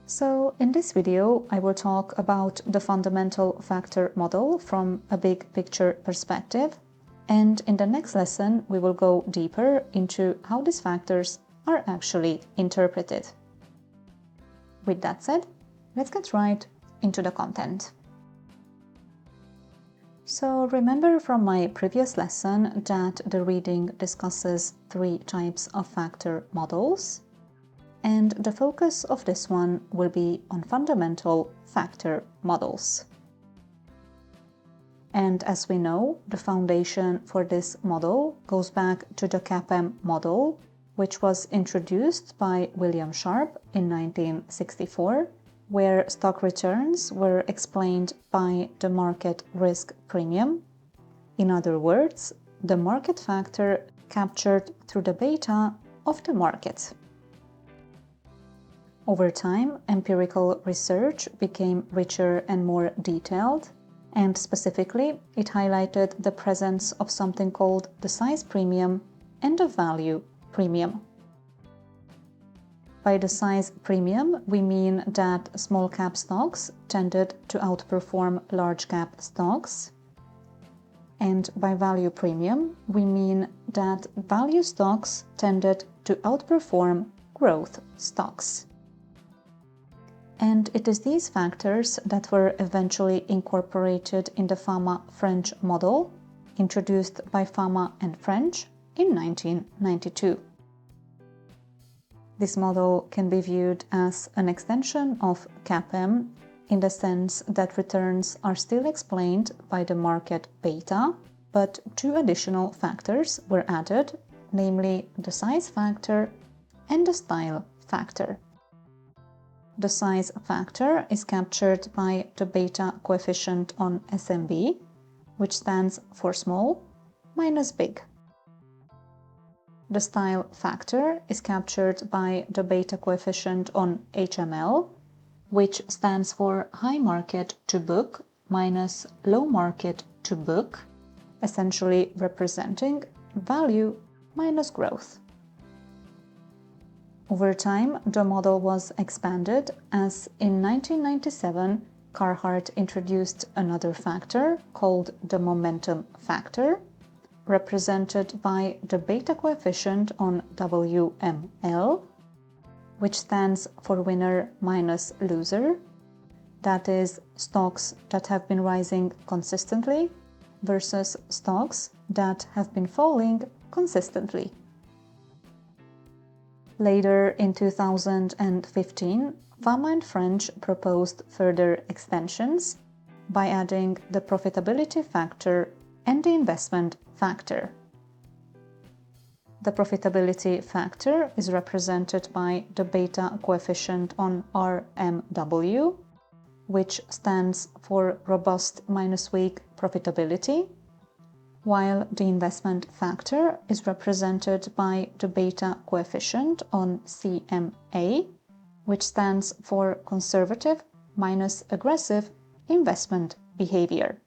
So in this video, I will talk about the fundamental factor model from a big picture perspective. And in the next lesson, we will go deeper into how these factors are actually interpreted. With that said, let's get right into the content. So remember from my previous lesson that the reading discusses three types of factor models. And the focus of this one will be on fundamental factor models. And as we know, the foundation for this model goes back to the CAPM model, which was introduced by William Sharpe in 1964, where stock returns were explained by the market risk premium. In other words, the market factor captured through the beta of the market. Over time, empirical research became richer and more detailed, and specifically, it highlighted the presence of something called the size premium and the value premium. By the size premium, we mean that small cap stocks tended to outperform large cap stocks. And by value premium, we mean that value stocks tended to outperform growth stocks. And it is these factors that were eventually incorporated in the Fama French model, introduced by Fama and French in 1992. This model can be viewed as an extension of CAPM in the sense that returns are still explained by the market beta, but two additional factors were added, namely the size factor and the style factor. The size factor is captured by the beta coefficient on SMB, which stands for small minus big. The style factor is captured by the beta coefficient on HML, which stands for high market to book minus low market to book, essentially representing value minus growth. Over time, the model was expanded as in 1997, Carhart introduced another factor called the momentum factor, represented by the beta coefficient on WML, which stands for winner minus loser, that is, stocks that have been rising consistently versus stocks that have been falling consistently. Later in 2015, Fama and French proposed further extensions by adding the profitability factor and the investment factor. The profitability factor is represented by the beta coefficient on RMW, which stands for robust minus weak profitability, while the investment factor is represented by the beta coefficient on CMA, which stands for conservative minus aggressive investment behavior.